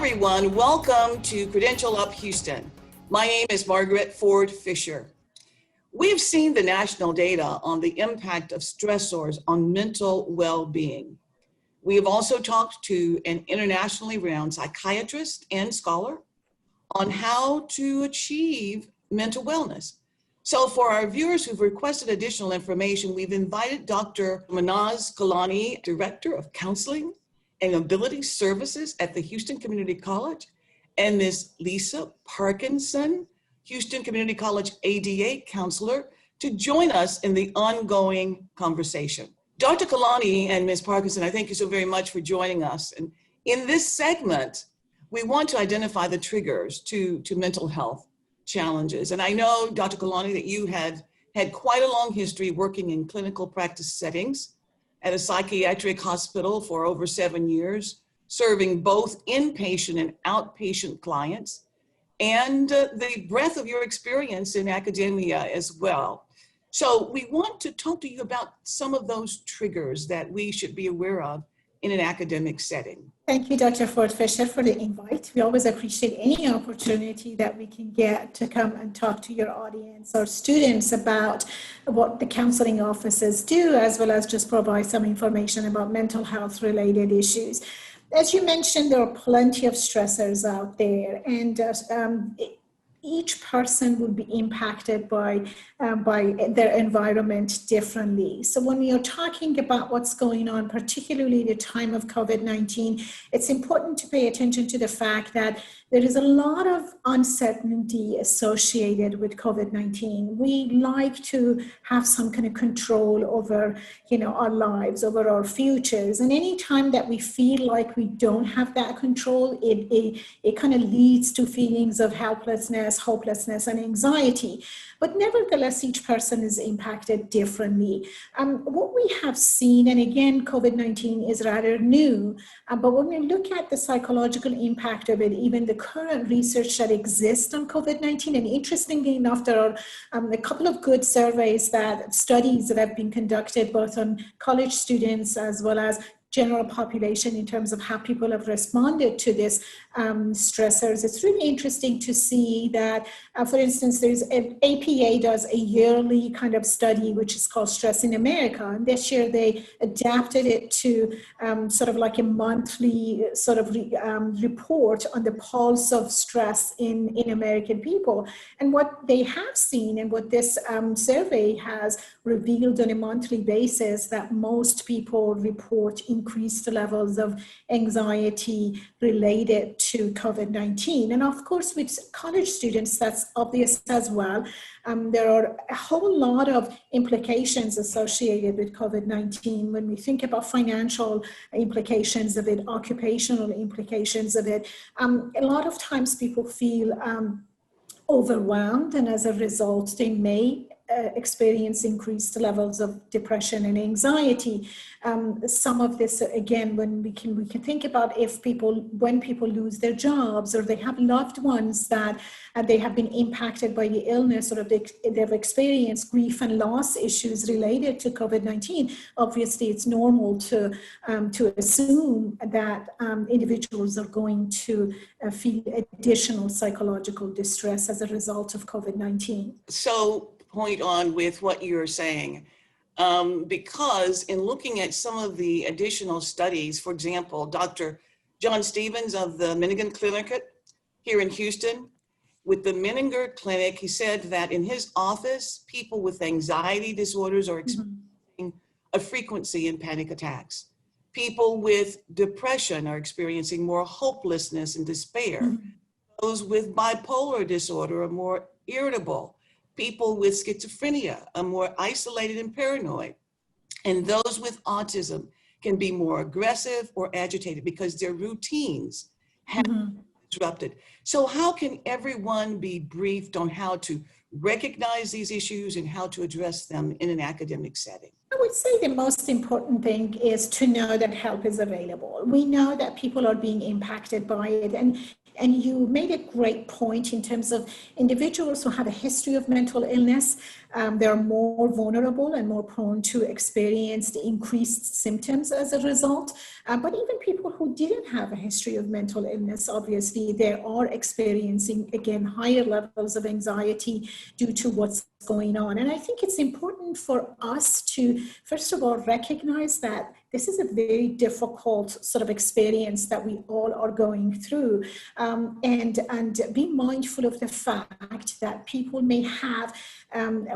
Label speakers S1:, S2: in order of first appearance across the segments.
S1: everyone. Welcome to Credential Up Houston. My name is Margaret Ford Fisher. We've seen the national data on the impact of stressors on mental well-being. We have also talked to an internationally renowned psychiatrist and scholar on how to achieve mental wellness. So for our viewers who've requested additional information, we've invited Dr. Mahnaz Kolaini, Director of Counseling and Ability Services at the Houston Community College, and Ms. Lisa Parkinson, Houston Community College ADA Counselor, to join us in the ongoing conversation. Dr. Kolaini and Ms. Parkinson, I thank you so very much for joining us. And in this segment, we want to identify the triggers to mental health challenges. And I know, Dr. Kolaini, that you had quite a long history working in clinical practice settings at a psychiatric hospital for over 7 years, serving both inpatient and outpatient clients, and the breadth of your experience in academia as well. So we want to talk to you about some of those triggers that we should be aware of in an academic setting.
S2: Thank you, Dr. Ford Fisher, for the invite. We always appreciate any opportunity that we can get to come and talk to your audience or students about what the counseling offices do, as well as just provide some information about mental health related issues. As you mentioned, there are plenty of stressors out there, and each person will be impacted by their environment differently. So when we are talking about what's going on, particularly the time of COVID-19, it's important to pay attention to the fact that there is a lot of uncertainty associated with COVID-19. We like to have some kind of control over, our lives, over our futures. And any time that we feel like we don't have that control, it kind of leads to feelings of helplessness, hopelessness, and anxiety. But nevertheless, each person is impacted differently. What we have seen, and again, COVID-19 is rather new, but when we look at the psychological impact of it, even the current research that exists on COVID-19, and interestingly enough, there are a couple of good studies that have been conducted both on college students as well as general population in terms of how people have responded to this stressors. It's really interesting to see that, for instance, there's APA does a yearly kind of study, which is called Stress in America. And this year they adapted it to sort of like a monthly sort of report on the pulse of stress in American people. And what they have seen and what this survey has revealed on a monthly basis, that most people report increased levels of anxiety related to COVID-19. And of course, with college students, that's obvious as well. There are a whole lot of implications associated with COVID-19 when we think about financial implications of it, occupational implications of it. A lot of times people feel overwhelmed, and as a result, they may experience increased levels of depression and anxiety. Some of this, again, when we can think about when people lose their jobs, or they have loved ones that they have been impacted by the illness, or they've experienced grief and loss issues related to COVID-19. Obviously, it's normal to assume that individuals are going to feel additional psychological distress as a result of COVID-19.
S1: So point on with what you're saying, because in looking at some of the additional studies, for example, Dr. John Stevens of the Menninger Clinic here in Houston, with the Menninger Clinic, he said that in his office, people with anxiety disorders are experiencing a frequency in panic attacks. People with depression are experiencing more hopelessness and despair. Those with bipolar disorder are more irritable. People with schizophrenia are more isolated and paranoid. And those with autism can be more aggressive or agitated because their routines have been disrupted. So how can everyone be briefed on how to recognize these issues and how to address them in an academic setting?
S2: I would say the most important thing is to know that help is available. We know that people are being impacted by it, and And you made a great point in terms of individuals who have a history of mental illness. They're more vulnerable and more prone to experience the increased symptoms as a result. But even people who didn't have a history of mental illness, obviously, they are experiencing, again, higher levels of anxiety due to what's going on. And I think it's important for us to, first of all, recognize that this is a very difficult sort of experience that we all are going through, and be mindful of the fact that people may have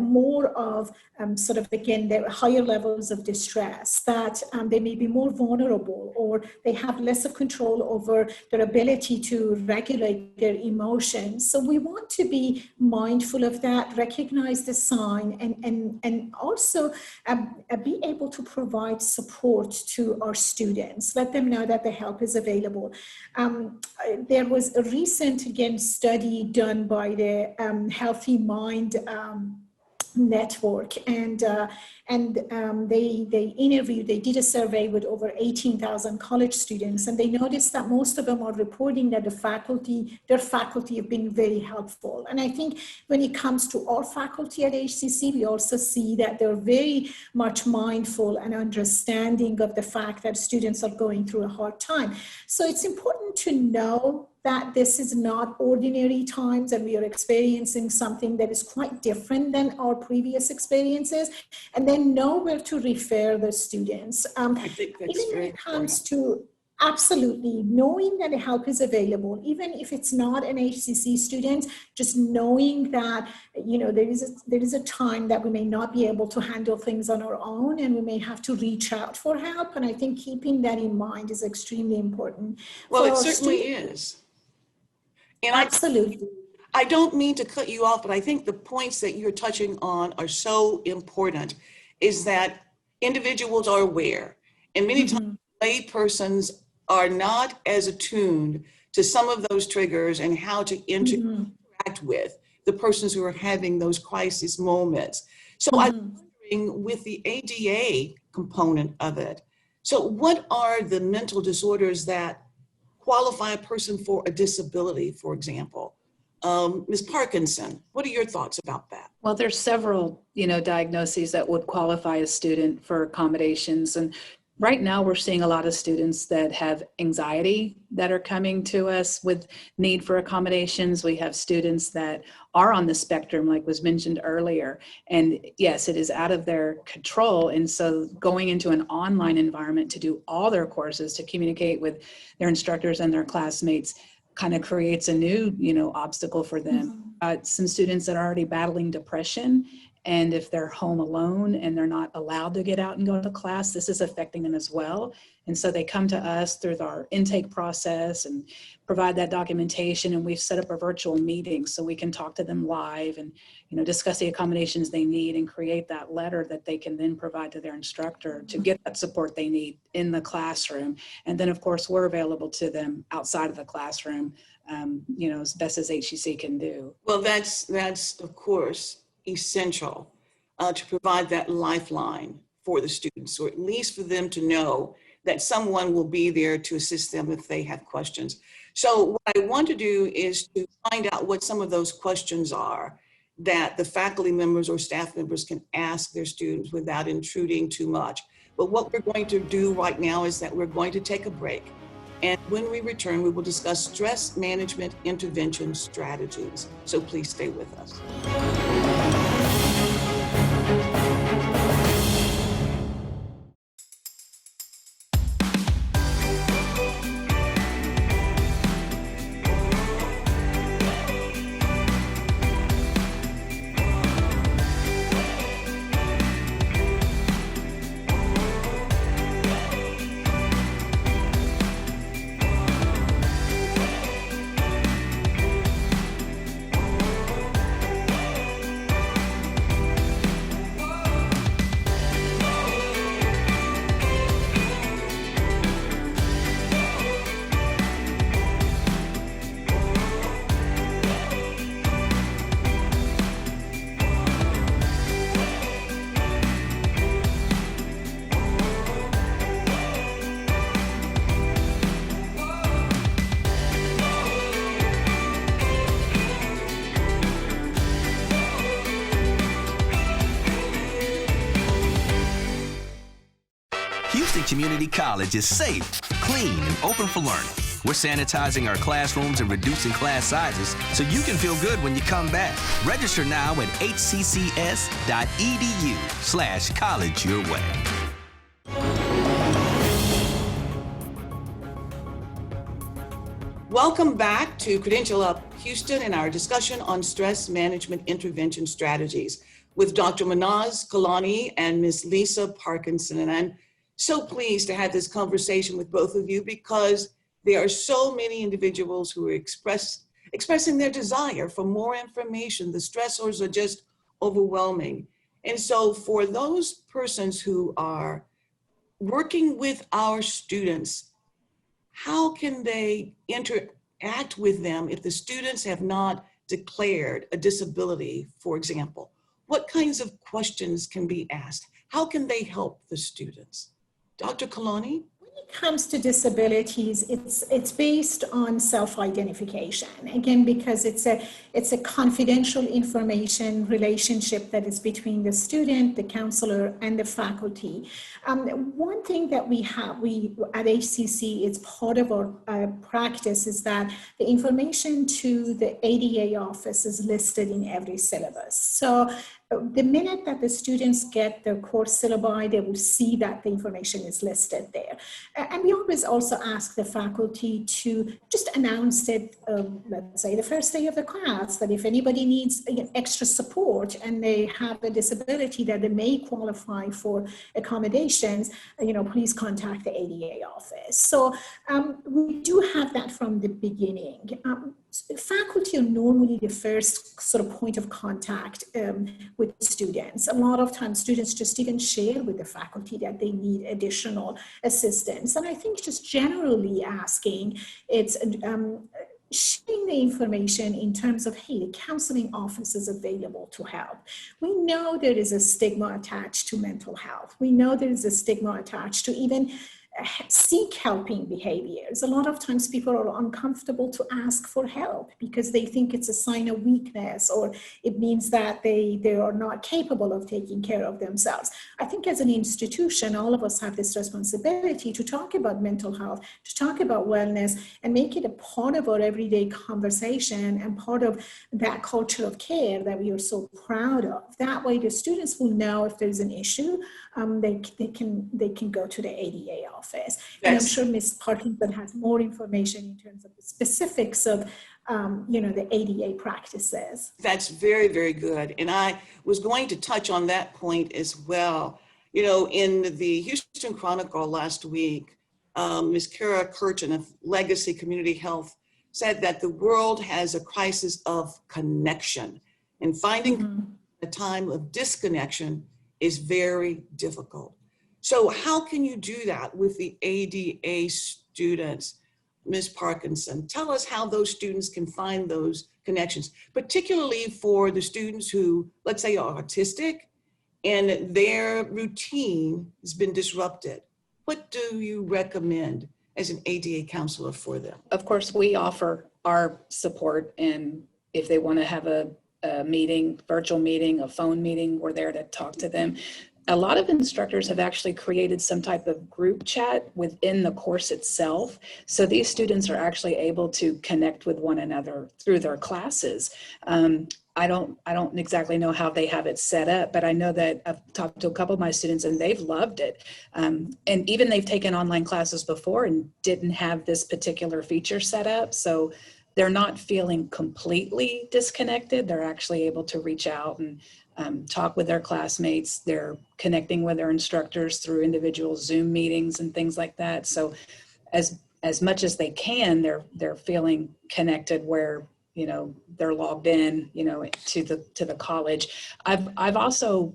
S2: more of sort of, again, their higher levels of distress, that they may be more vulnerable, or they have less of control over their ability to regulate their emotions. So we want to be mindful of that, recognize the sign, and also be able to provide support to our students, let them know that the help is available. There was a recent, again, study done by the Healthy Mind Network, and they did a survey with over 18,000 college students, and they noticed that most of them are reporting that their faculty have been very helpful. And I think when it comes to our faculty at HCC, we also see that they're very much mindful and understanding of the fact that students are going through a hard time. So it's important to know that this is not ordinary times, and we are experiencing something that is quite different than our previous experiences, and then know where to refer the students.
S1: I think that's
S2: even when
S1: very
S2: it comes to absolutely knowing that the help is available, even if it's not an HCC student, just knowing that, you know, there is a time that we may not be able to handle things on our own, and we may have to reach out for help. And I think keeping that in mind is extremely important.
S1: Well, it certainly is. And
S2: absolutely.
S1: I don't mean to cut you off, but I think the points that you're touching on are so important, is that individuals are aware, and many times lay persons are not as attuned to some of those triggers and how to interact with the persons who are having those crisis moments. So I'm wondering, with the ADA component of it, so what are the mental disorders that qualify a person for a disability, for example? Ms. Parkinson, what are your thoughts about that?
S3: Well, there's several, diagnoses that would qualify a student for accommodations. And right now we're seeing a lot of students that have anxiety that are coming to us with need for accommodations. We have students that are on the spectrum, like was mentioned earlier. And yes, it is out of their control. And so going into an online environment to do all their courses, to communicate with their instructors and their classmates, kind of creates a new, obstacle for them. Some students that are already battling depression, and if they're home alone and they're not allowed to get out and go to class, this is affecting them as well. And so they come to us through our intake process and provide that documentation, and we've set up a virtual meeting so we can talk to them live and discuss the accommodations they need and create that letter that they can then provide to their instructor to get that support they need in the classroom. And then of course we're available to them outside of the classroom, as best as HCC can do.
S1: Well, that's of course essential to provide that lifeline for the students, or at least for them to know that someone will be there to assist them if they have questions. So what I want to do is to find out what some of those questions are that the faculty members or staff members can ask their students without intruding too much. But what we're going to do right now is that we're going to take a break. And when we return, we will discuss stress management intervention strategies. So please stay with us.
S4: Community College is safe, clean, and open for learning. We're sanitizing our classrooms and reducing class sizes so you can feel good when you come back. Register now at hccs.edu/college your way.
S1: Welcome back to Credential Up Houston and our discussion on stress management intervention strategies with Dr. Mahnaz, Kolaini, and Ms. Lisa Parkinson. And I'm so pleased to have this conversation with both of you because there are so many individuals who are expressing their desire for more information. The stressors are just overwhelming. And so for those persons who are working with our students, how can they interact with them if the students have not declared a disability, for example? What kinds of questions can be asked? How can they help the students? Dr. Kolaini?
S2: When it comes to disabilities, it's based on self-identification. Again, because it's a confidential information relationship that is between the student, the counselor, and the faculty. One thing that we at HCC, it's part of our practice, is that the information to the ADA office is listed in every syllabus. So the minute that the students get their course syllabi, they will see that the information is listed there. And we always also ask the faculty to just announce it, let's say the first day of the class, that if anybody needs extra support and they have a disability that they may qualify for accommodations, please contact the ADA office. So we do have that from the beginning. Faculty are normally the first sort of point of contact with students. A lot of times students just even share with the faculty that they need additional assistance. And I think just generally asking, it's sharing the information in terms of, hey, the counseling office is available to help. We know there is a stigma attached to mental health. We know there is a stigma attached to even seek helping behaviors. A lot of times people are uncomfortable to ask for help because they think it's a sign of weakness, or it means that they are not capable of taking care of themselves. I think as an institution, all of us have this responsibility to talk about mental health, to talk about wellness, and make it a part of our everyday conversation and part of that culture of care that we are so proud of. That way the students will know if there's an issue, they can go to the ADA office. And I'm sure Ms. Parkinson has more information in terms of the specifics of the ADA practices.
S1: That's very, very good. And I was going to touch on that point as well. In the Houston Chronicle last week, Ms. Kara Kirchen of Legacy Community Health said that the world has a crisis of connection, and finding a time of disconnection is very difficult. So how can you do that with the ADA students? Ms. Parkinson, tell us how those students can find those connections, particularly for the students who, let's say, are autistic and their routine has been disrupted. What do you recommend as an ADA counselor for them?
S3: Of course, we offer our support, and if they want to have a meeting, virtual meeting, a phone meeting, we're there to talk to them. A lot of instructors have actually created some type of group chat within the course itself. So these students are actually able to connect with one another through their classes. I don't exactly know how they have it set up, but I know that I've talked to a couple of my students and they've loved it. And even they've taken online classes before and didn't have this particular feature set up. So they're not feeling completely disconnected. They're actually able to reach out and talk with their classmates. They're connecting with their instructors through individual Zoom meetings and things like that. So as much as they can, they're feeling connected where, they're logged in, to the college. I've also,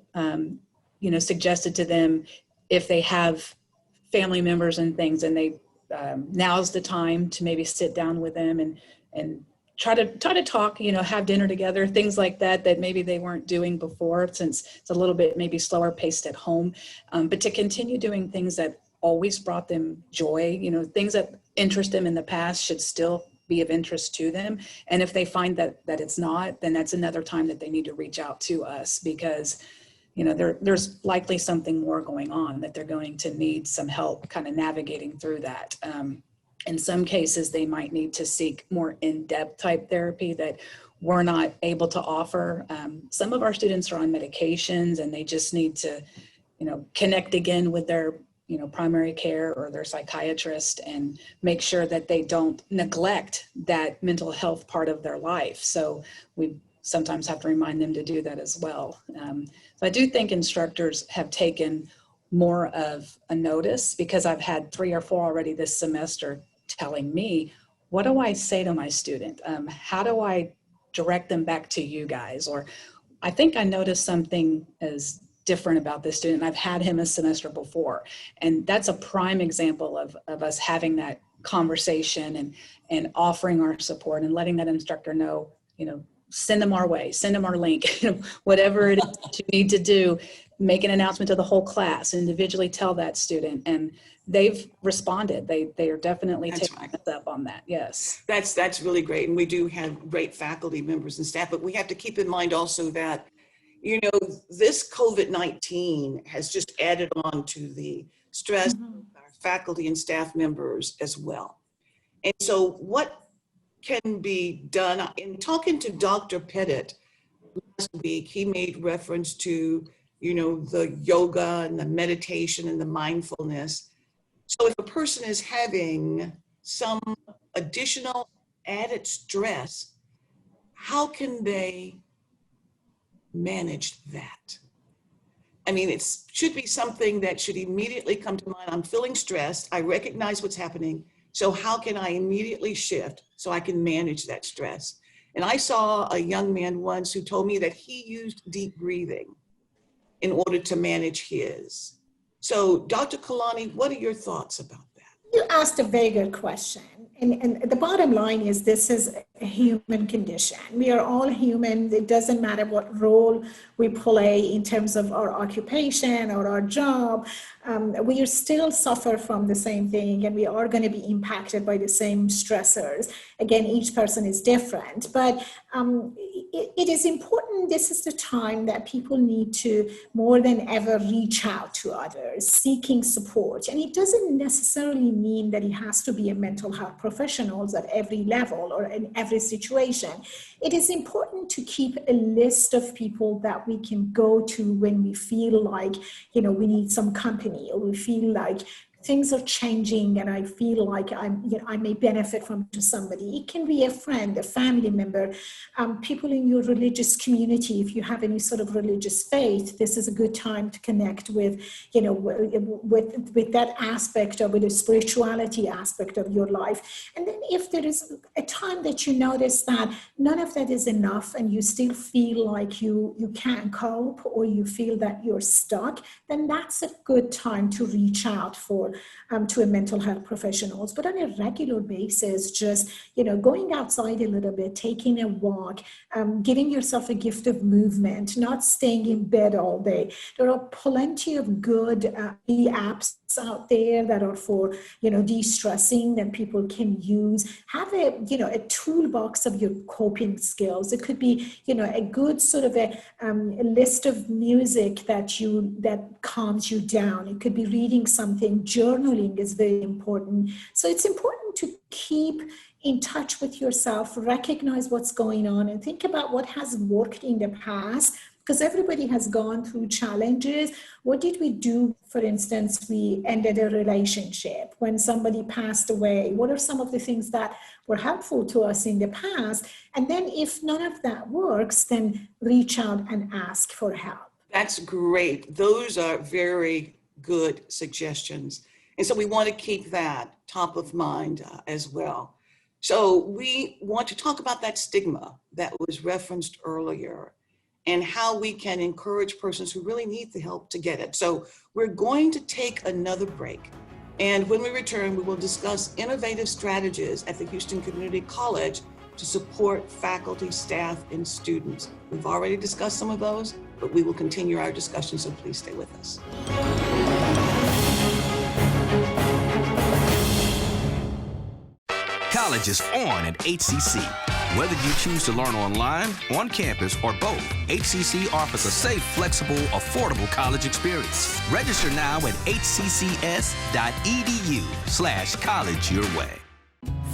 S3: suggested to them, if they have family members and things, and they, now's the time to maybe sit down with them and try to talk, have dinner together, things like that maybe they weren't doing before, since it's a little bit maybe slower paced at home, but to continue doing things that always brought them joy, things that interest them in the past should still be of interest to them. And if they find that it's not, then that's another time that they need to reach out to us, because there's likely something more going on, that they're going to need some help kind of navigating through that. In some cases, they might need to seek more in-depth type therapy that we're not able to offer. Some of our students are on medications and they just need to, connect again with their, primary care or their psychiatrist and make sure that they don't neglect that mental health part of their life. So we sometimes have to remind them to do that as well. So I do think instructors have taken more of a notice, because I've had 3 or 4 already this semester telling me, what do I say to my student? How do I direct them back to you guys? Or I think I noticed something as different about this student. I've had him a semester before. And that's a prime example of us having that conversation and offering our support and letting that instructor know, send them our way, send them our link, whatever it is that you need to do, make an announcement to the whole class, individually tell that student. And they've responded. They are definitely taking us up on that. Yes.
S1: That's really great. And we do have great faculty members and staff, but we have to keep in mind also that, this COVID-19 has just added on to the stress of our faculty and staff members as well. And so what can be done, in talking to Dr. Pettit last week, he made reference to, the yoga and the meditation and the mindfulness. So if a person is having some additional added stress, how can they manage that? I mean, it should be something that should immediately come to mind. I'm feeling stressed. I recognize what's happening. So how can I immediately shift so I can manage that stress? And I saw a young man once who told me that he used deep breathing in order to manage his. So Dr. Kolaini, what are your thoughts about that?
S2: You asked a very good question. And the bottom line is, this is a human condition. We are all human. It doesn't matter what role we play in terms of our occupation or our job. We still suffer from the same thing, and we are going to be impacted by the same stressors. Again, each person is different, but it is important. This is the time that people need to more than ever reach out to others, seeking support. And it doesn't necessarily mean that it has to be a mental health professionals at every level or in every situation. It is important to keep a list of people that we can go to when we feel like, we need some company, or we feel like things are changing and I feel like I may benefit from to somebody. It can be a friend, a family member, people in your religious community. If you have any sort of religious faith, this is a good time to connect with, with that aspect or with the spirituality aspect of your life. And then if there is a time that you notice that none of that is enough and you still feel like you can't cope, or you feel that you're stuck, then that's a good time to reach out to a mental health professionals. But on a regular basis, just, going outside a little bit, taking a walk, giving yourself a gift of movement, not staying in bed all day. There are plenty of good apps out there that are for, de-stressing that people can use. Have a toolbox of your coping skills. It could be, a good sort of a list of music that calms you down. It could be reading something. Journaling is very important. So it's important to keep in touch with yourself, recognize what's going on, and think about what has worked in the past, because everybody has gone through challenges. What did we do? For instance, we ended a relationship. When somebody passed away, what are some of the things that were helpful to us in the past? And then if none of that works, then reach out and ask for help.
S1: That's great. Those are very good suggestions. And so we want to keep that top of mind as well. So we want to talk about that stigma that was referenced earlier and how we can encourage persons who really need the help to get it. So we're going to take another break. And when we return, we will discuss innovative strategies at the Houston Community College to support faculty, staff, and students. We've already discussed some of those, but we will continue our discussion, so please stay with us.
S4: College is on at HCC. Whether you choose to learn online, on campus, or both, HCC offers a safe, flexible, affordable college experience. Register now at hccs.edu/college your way.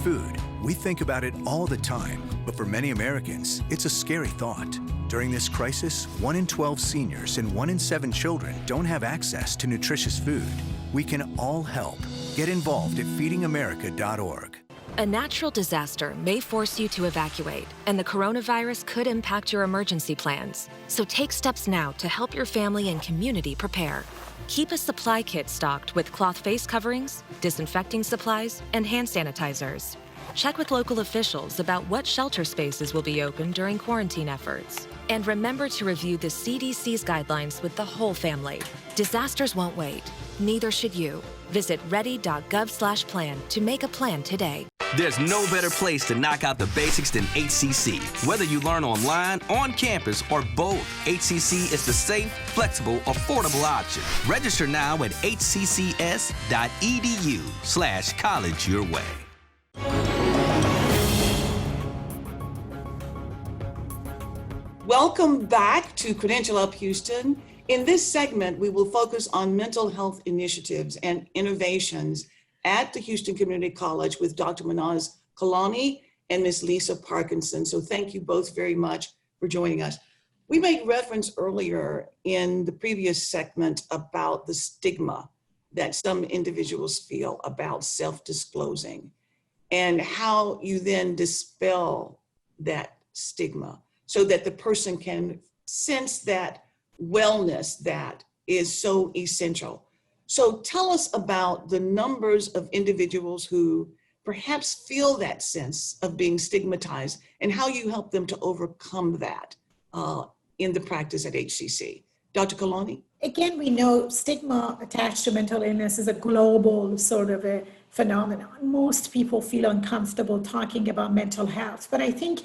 S5: Food. We think about it all the time, but for many Americans, it's a scary thought. During this crisis, 1 in 12 seniors and 1 in 7 children don't have access to nutritious food. We can all help. Get involved at feedingamerica.org.
S6: A natural disaster may force you to evacuate, and the coronavirus could impact your emergency plans. So take steps now to help your family and community prepare. Keep a supply kit stocked with cloth face coverings, disinfecting supplies, and hand sanitizers. Check with local officials about what shelter spaces will be open during quarantine efforts. And remember to review the CDC's guidelines with the whole family. Disasters won't wait. Neither should you. Visit ready.gov/plan to make a plan today.
S4: There's no better place to knock out the basics than HCC. Whether you learn online, on campus, or both, HCC is the safe, flexible, affordable option. Register now at hccs.edu/college your way.
S1: Welcome back to Credential Up Houston. In this segment, we will focus on mental health initiatives and innovations at the Houston Community College with Dr. Mahnaz Kolaini and Ms. Lisa Parkinson. So thank you both very much for joining us. We made reference earlier in the previous segment about the stigma that some individuals feel about self-disclosing and how you then dispel that stigma so that the person can sense that wellness that is so essential. So tell us about the numbers of individuals who perhaps feel that sense of being stigmatized and how you help them to overcome that in the practice at HCC. Dr. Kolaini?
S2: Again, we know stigma attached to mental illness is a global sort of a phenomenon. Most people feel uncomfortable talking about mental health, but I think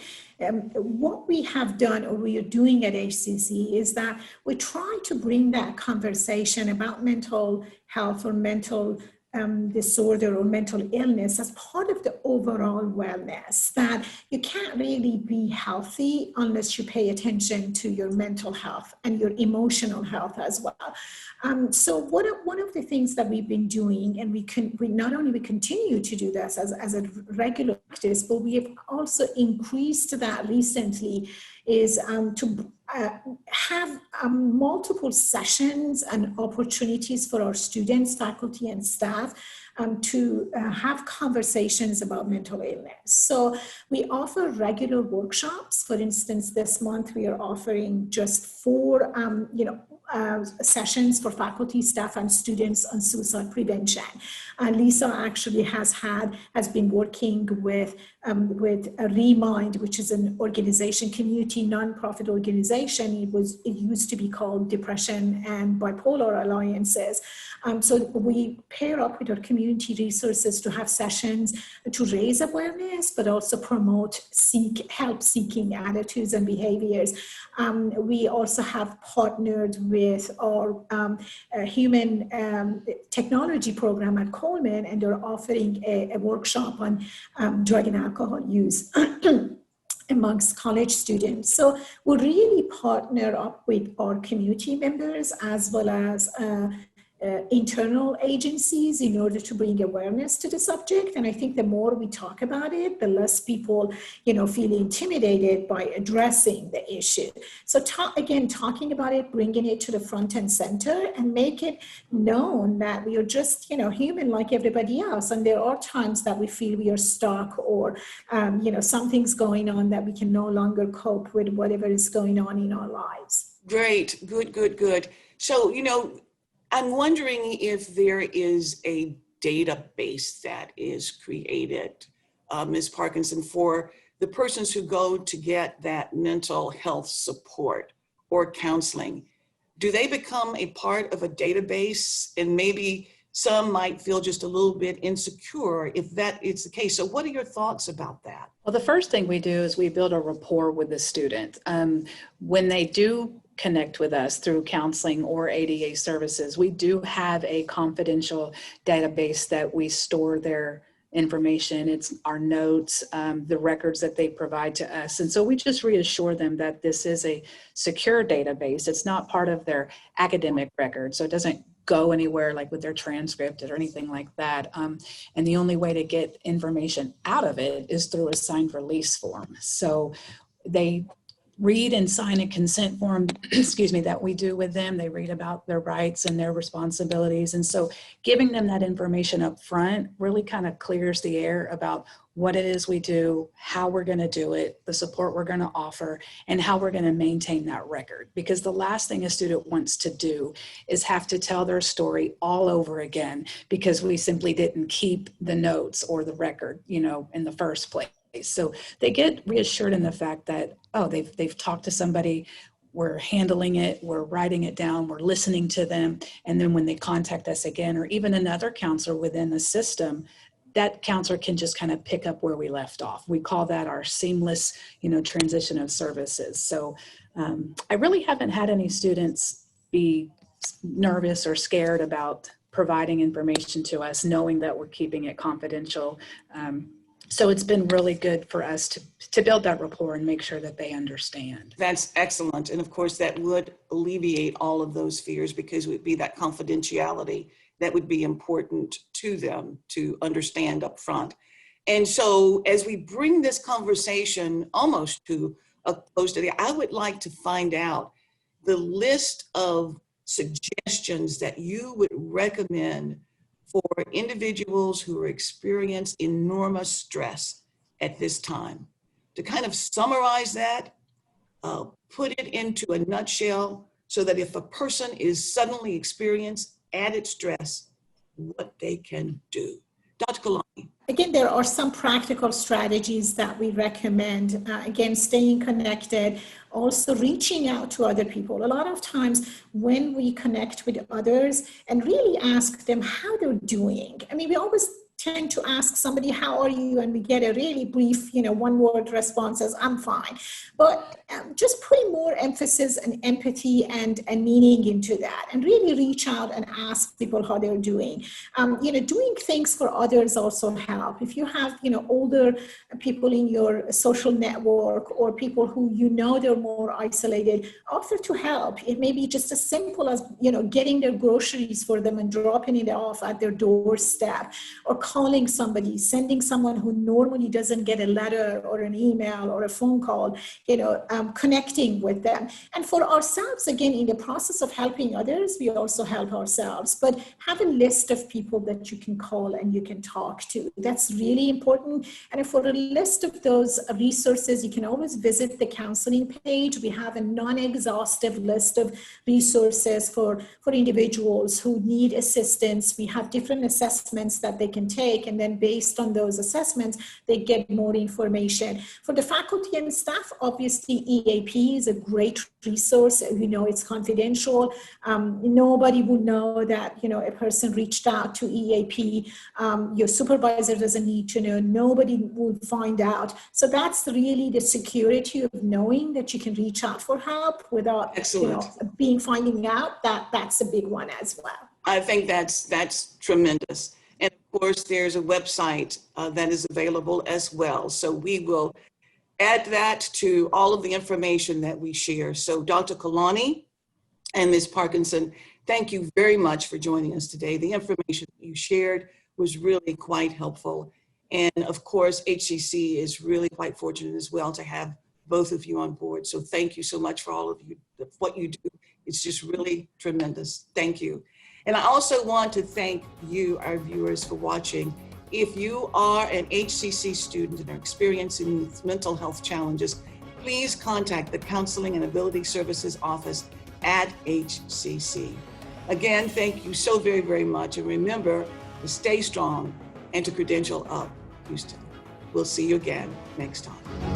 S2: what we have done or we are doing at HCC is that we try to bring that conversation about mental health or mental disorder or mental illness as part of the overall wellness, that you can't really be healthy unless you pay attention to your mental health and your emotional health as well. So one of the things that we've been doing, and we not only continue to do this as a regular practice, but we have also increased that recently, is to have multiple sessions and opportunities for our students, faculty, and staff to have conversations about mental illness. So we offer regular workshops. For instance, this month we are offering just 4 sessions for faculty, staff, and students on suicide prevention. Lisa actually has been working with Remind, which is an organization, community nonprofit organization. It used to be called Depression and Bipolar Alliances. So we pair up with our community resources to have sessions to raise awareness, but also promote help-seeking attitudes and behaviors. We also have partnered with our human technology program at Coleman, and they're offering a workshop on drug and alcohol use amongst college students. So we really partner up with our community members as well as internal agencies in order to bring awareness to the subject. And I think the more we talk about it, the less people, feel intimidated by addressing the issue. So talking about it, bringing it to the front and center, and make it known that we are just, human like everybody else. And there are times that we feel we are stuck or, something's going on that we can no longer cope with whatever is going on in our lives.
S1: Great, good. So, I'm wondering if there is a database that is created, Ms. Parkinson, for the persons who go to get that mental health support or counseling. Do they become a part of a database? And maybe some might feel just a little bit insecure if that is the case. So what are your thoughts about that?
S3: Well, the first thing we do is we build a rapport with the student. When they do connect with us through counseling or ADA services, we do have a confidential database that we store their information, it's our notes, the records that they provide to us. And so we just reassure them that this is a secure database. It's not part of their academic record. So it doesn't go anywhere like with their transcript or anything like that. And the only way to get information out of it is through a signed release form. So they read and sign a consent form, excuse me, that we do with them. They read about their rights and their responsibilities. And so giving them that information up front really kind of clears the air about what it is we do, how we're going to do it, the support we're going to offer, and how we're going to maintain that record. Because the last thing a student wants to do is have to tell their story all over again because we simply didn't keep the notes or the record, in the first place. So they get reassured in the fact that, oh, they've talked to somebody, we're handling it, we're writing it down, we're listening to them. And then when they contact us again, or even another counselor within the system, that counselor can just kind of pick up where we left off. We call that our seamless, transition of services. So I really haven't had any students be nervous or scared about providing information to us, knowing that we're keeping it confidential. So it's been really good for us to build that rapport and make sure that they understand.
S1: That's excellent. And of course, that would alleviate all of those fears because it would be that confidentiality that would be important to them to understand up front. And so as we bring this conversation almost to a close today, I would like to find out the list of suggestions that you would recommend for individuals who are experiencing enormous stress at this time. To kind of summarize that, put it into a nutshell so that if a person is suddenly experiencing added stress, what they can do. Dr. Kolaini.
S2: Again, there are some practical strategies that we recommend. Again, staying connected, also reaching out to other people. A lot of times when we connect with others and really ask them how they're doing. I mean, we always tend to ask somebody, how are you? And we get a really brief, one-word response as, I'm fine. But just putting more emphasis and empathy and meaning into that and really reach out and ask people how they're doing. Doing things for others also help. If you have, older people in your social network or people who they're more isolated, offer to help. It may be just as simple as, getting their groceries for them and dropping it off at their doorstep, or calling somebody, sending someone who normally doesn't get a letter or an email or a phone call, connecting with them. And for ourselves, again, in the process of helping others, we also help ourselves. But have a list of people that you can call and you can talk to. That's really important. And for a list of those resources, you can always visit the counseling page. We have a non-exhaustive list of resources for individuals who need assistance. We have different assessments that they can take, and then based on those assessments, they get more information. For the faculty and staff, obviously EAP is a great resource. It's confidential. Nobody would know that, a person reached out to EAP. Your supervisor doesn't need to know. Nobody would find out. So that's really the security of knowing that you can reach out for help without, finding out. That's a big one as well.
S1: I think that's tremendous. And of course, there's a website that is available as well. So we will add that to all of the information that we share. So Dr. Kolaini and Ms. Parkinson, thank you very much for joining us today. The information you shared was really quite helpful. And of course, HCC is really quite fortunate as well to have both of you on board. So thank you so much for all of you, what you do. It's just really tremendous. Thank you. And I also want to thank you, our viewers, for watching. If you are an HCC student and are experiencing these mental health challenges, please contact the Counseling and Ability Services Office at HCC. Again, thank you so very, very much. And remember to stay strong and to credential up Houston. We'll see you again next time.